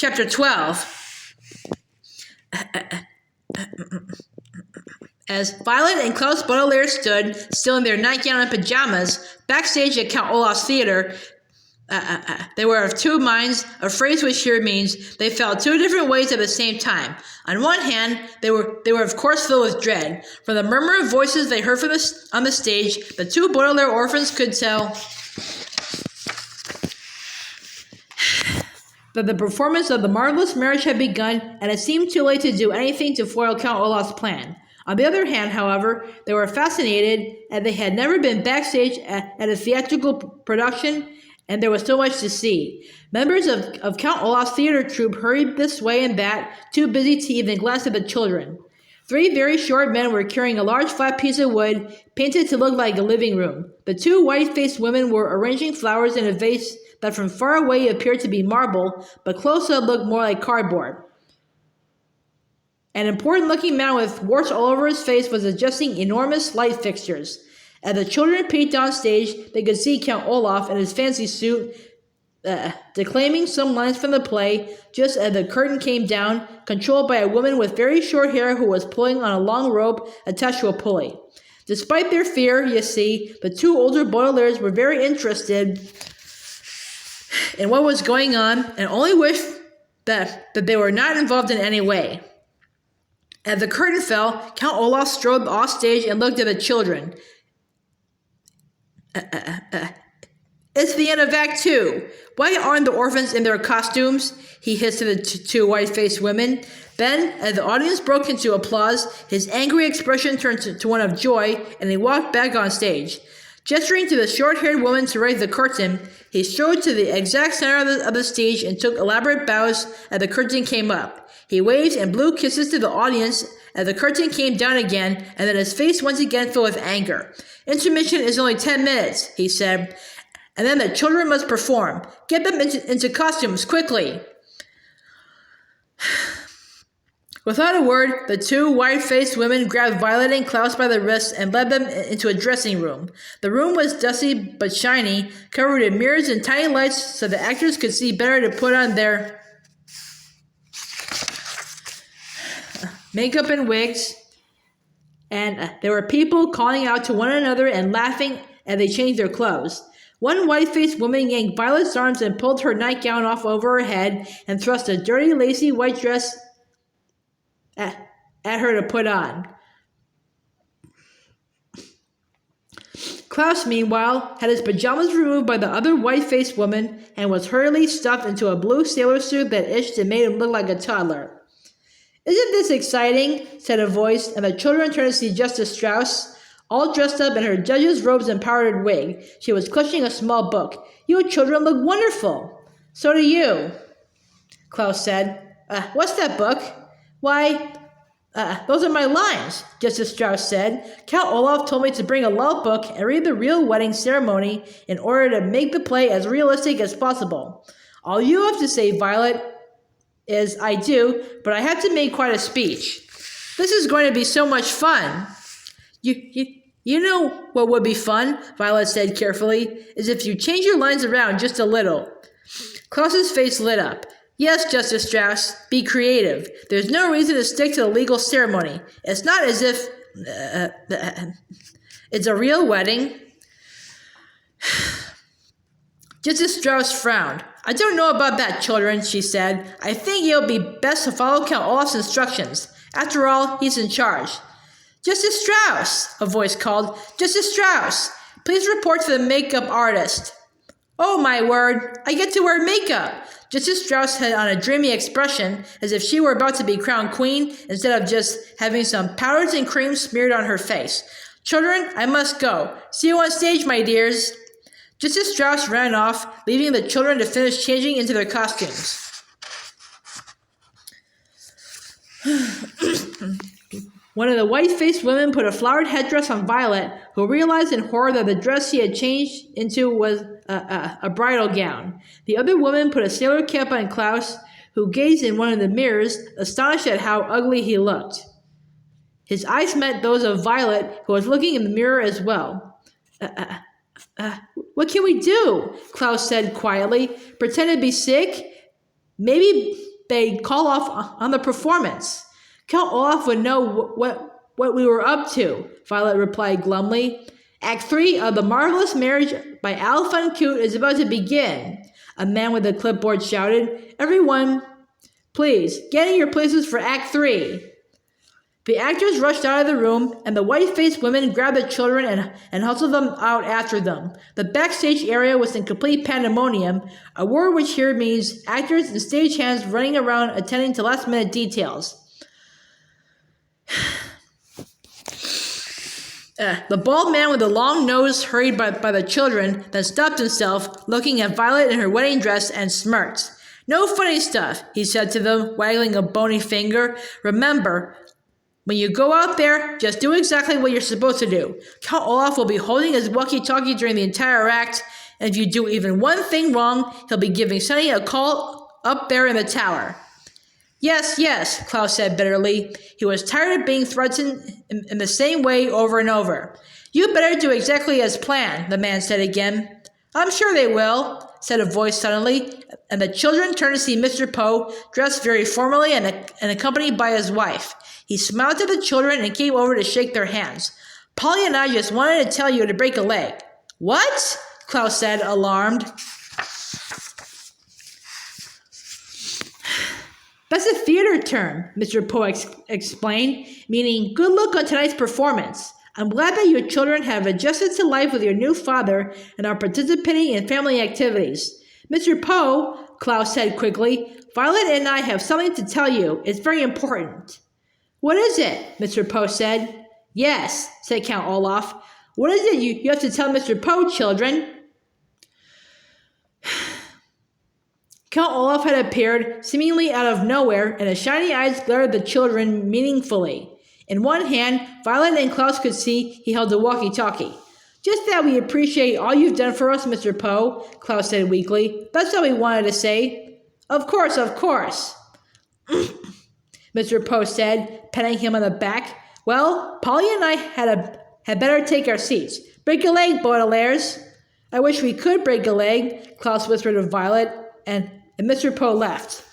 Chapter 12. As Violet and Klaus Baudelaire stood, still in their nightgown and pajamas, backstage at Count Olaf's theater, they were of two minds, a phrase which here means they felt two different ways at the same time. On one hand, they were of course filled with dread. From the murmur of voices they heard on the stage, the two Baudelaire orphans could tell that the performance of the marvelous marriage had begun, and it seemed too late to do anything to foil Count Olaf's plan. On the other hand, however, they were fascinated, and they had never been backstage at a theatrical production, and there was so much to see. Members of Count Olaf's theater troupe hurried this way and that, too busy to even glance at the children. Three very short men were carrying a large flat piece of wood, painted to look like a living room. The two white-faced women were arranging flowers in a vase that from far away appeared to be marble, but close up looked more like cardboard. An important-looking man with warts all over his face was adjusting enormous light fixtures. As the children peeked on stage, they could see Count Olaf in his fancy suit, declaiming some lines from the play, just as the curtain came down, controlled by a woman with very short hair who was pulling on a long rope attached to a pulley. Despite their fear, you see, the two older Baudelaires were very interested in what was going on, and only wished that they were not involved in any way. As the curtain fell, Count Olaf strode off stage and looked at the children. It's the end of Act 2. Why aren't the orphans in their costumes? He hissed at the two white-faced women. Then, as the audience broke into applause, his angry expression turned to one of joy, and he walked back on stage. Gesturing to the short-haired woman to raise the curtain, he strode to the exact center of the stage and took elaborate bows as the curtain came up. He waved and blew kisses to the audience as the curtain came down again, and then his face once again filled with anger. Intermission is only 10 minutes, he said, and then the children must perform. Get them into costumes, quickly. Without a word, the two white-faced women grabbed Violet and Klaus by the wrists and led them into a dressing room. The room was dusty but shiny, covered in mirrors and tiny lights so the actors could see better to put on their makeup and wigs. And there were people calling out to one another and laughing as they changed their clothes. One white-faced woman yanked Violet's arms and pulled her nightgown off over her head and thrust a dirty, lacy white dress at her to put on. Klaus, meanwhile, had his pajamas removed by the other white-faced woman and was hurriedly stuffed into a blue sailor suit that itched and made him look like a toddler. Isn't this exciting? Said a voice, and the children turned to see Justice Strauss, all dressed up in her judge's robes and powdered wig. She was clutching a small book. You children look wonderful. So do you, Klaus said. What's that book? Why, those are my lines, Justice Strauss said. Count Olaf told me to bring a love book and read the real wedding ceremony in order to make the play as realistic as possible. All you have to say, Violet, is I do, but I have to make quite a speech. This is going to be so much fun. You know what would be fun, Violet said carefully, is if you change your lines around just a little. Klaus's face lit up. Yes, Justice Strauss, be creative. There's no reason to stick to the legal ceremony. It's not as if it's a real wedding. Justice Strauss frowned. I don't know about that, children, she said. I think it'll be best to follow Count Olaf's instructions. After all, he's in charge. Justice Strauss, a voice called. Justice Strauss, please report to the makeup artist. Oh, my word, I get to wear makeup. Justice Strauss had on a dreamy expression, as if she were about to be crowned queen, instead of just having some powders and cream smeared on her face. Children, I must go. See you on stage, my dears. Justice Strauss ran off, leaving the children to finish changing into their costumes. One of the white-faced women put a flowered headdress on Violet, who realized in horror that the dress she had changed into was a bridal gown. The other woman put a sailor cap on Klaus, who gazed in one of the mirrors, astonished at how ugly he looked. His eyes met those of Violet, who was looking in the mirror as well. What can we do? Klaus said quietly. Pretend to be sick? Maybe they'd call off on the performance. Count Olaf would know what we were up to, Violet replied glumly. Act 3 of The Marvelous Marriage by Al Funcoot is about to begin, a man with a clipboard shouted. Everyone, please, get in your places for Act 3. The actors rushed out of the room, and the white-faced women grabbed the children and hustled them out after them. The backstage area was in complete pandemonium, a word which here means actors and stagehands running around attending to last-minute details. The bald man with the long nose hurried by the children, then stopped himself, looking at Violet in her wedding dress, and smirked. No funny stuff, he said to them, waggling a bony finger. Remember, when you go out there, just do exactly what you're supposed to do. Count Olaf will be holding his walkie-talkie during the entire act, and if you do even one thing wrong, he'll be giving Sonny a call up there in the tower. Yes, yes, Klaus said bitterly. He was tired of being threatened in the same way over and over. You better do exactly as planned, the man said again. I'm sure they will, said a voice suddenly, and the children turned to see Mr. Poe, dressed very formally and accompanied by his wife. He smiled at the children and came over to shake their hands. Polly and I just wanted to tell you to break a leg. What? Klaus said, alarmed. That's a theater term, Mr. Poe explained, meaning good luck on tonight's performance. I'm glad that your children have adjusted to life with your new father and are participating in family activities. Mr. Poe, Klaus said quickly, Violet and I have something to tell you. It's very important. What is it? Mr. Poe said. Yes, said Count Olaf. What is it you have to tell Mr. Poe, children? Count Olaf had appeared, seemingly out of nowhere, and his shiny eyes glared at the children meaningfully. In one hand, Violet and Klaus could see he held a walkie-talkie. Just that we appreciate all you've done for us, Mr. Poe, Klaus said weakly. That's all we wanted to say. Of course, of course. Mr. Poe said, patting him on the back. Well, Polly and I had better take our seats. Break a leg, Baudelaires. I wish we could break a leg, Klaus whispered to Violet, and Mr. Poe left.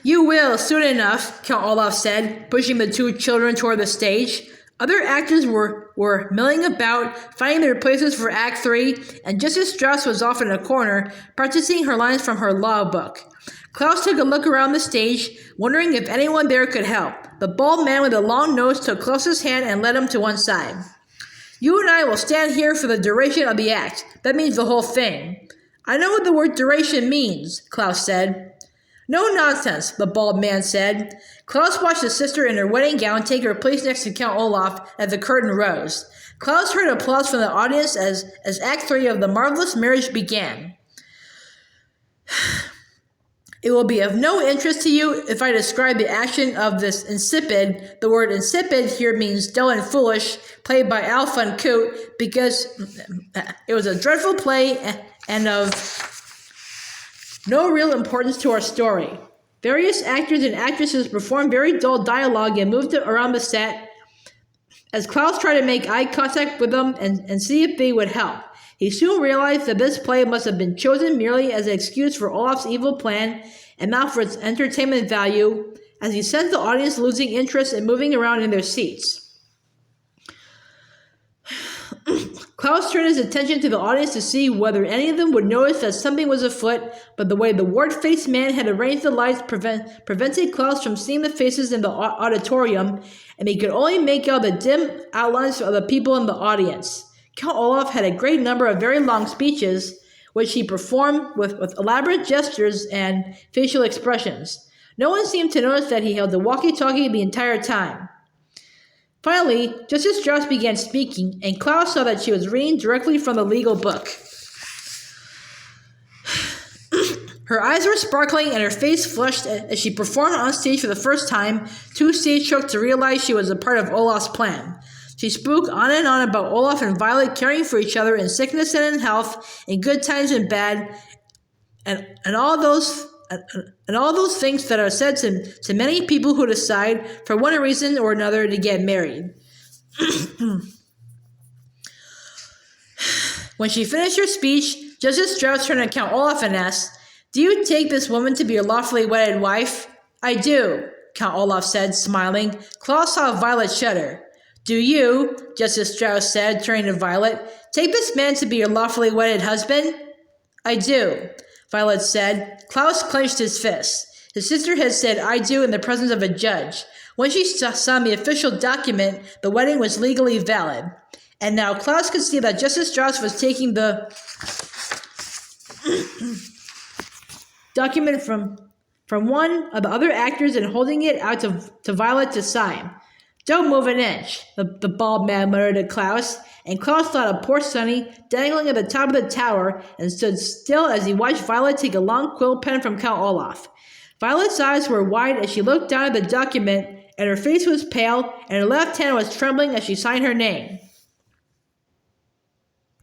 You will, soon enough, Count Olaf said, pushing the two children toward the stage. Other actors were milling about, finding their places for Act 3, and Justice Strauss was off in a corner, practicing her lines from her law book. Klaus took a look around the stage, wondering if anyone there could help. The bald man with the long nose took Klaus's hand and led him to one side. You and I will stand here for the duration of the act. That means the whole thing. I know what the word duration means, Klaus said. No nonsense, the bald man said. Klaus watched his sister in her wedding gown take her place next to Count Olaf as the curtain rose. Klaus heard applause from the audience as Act 3 of The Marvelous Marriage began. It will be of no interest to you if I describe the action of this insipid, the word insipid here means dull and foolish, played by Al Funcoot, because it was a dreadful play and of no real importance to our story. Various actors and actresses performed very dull dialogue and moved around the set as Klaus tried to make eye contact with them and see if they would help. He soon realized that this play must have been chosen merely as an excuse for Olaf's evil plan and not for its entertainment value, as he sensed the audience losing interest and moving around in their seats. Klaus turned his attention to the audience to see whether any of them would notice that something was afoot, but the way the wart-faced man had arranged the lights prevented Klaus from seeing the faces in the auditorium, and he could only make out the dim outlines of the people in the audience. Count Olaf had a great number of very long speeches, which he performed with elaborate gestures and facial expressions. No one seemed to notice that he held the walkie-talkie the entire time. Finally, Justice Strauss began speaking, and Klaus saw that she was reading directly from the legal book. Her eyes were sparkling and her face flushed as she performed on stage for the first time, too stage-struck to realize she was a part of Olaf's plan. She spoke on and on about Olaf and Violet caring for each other in sickness and in health, in good times and bad, and all those things that are said to many people who decide, for one reason or another, to get married. When she finished her speech, Justice Strauss turned to Count Olaf and asked, "Do you take this woman to be your lawfully wedded wife?" "I do," Count Olaf said, smiling. Klaus saw Violet shudder. "Do you," Justice Strauss said, turning to Violet, "take this man to be your lawfully wedded husband?" "I do," Violet said. Klaus clenched his fists. His sister had said "I do" in the presence of a judge. When she saw the official document, the wedding was legally valid. And now Klaus could see that Justice Strauss was taking the document from one of the other actors and holding it out to Violet to sign. "Don't move an inch," the bald man muttered to Klaus, and Klaus thought of poor Sonny dangling at the top of the tower and stood still as he watched Violet take a long quill pen from Count Olaf. Violet's eyes were wide as she looked down at the document, and her face was pale, and her left hand was trembling as she signed her name.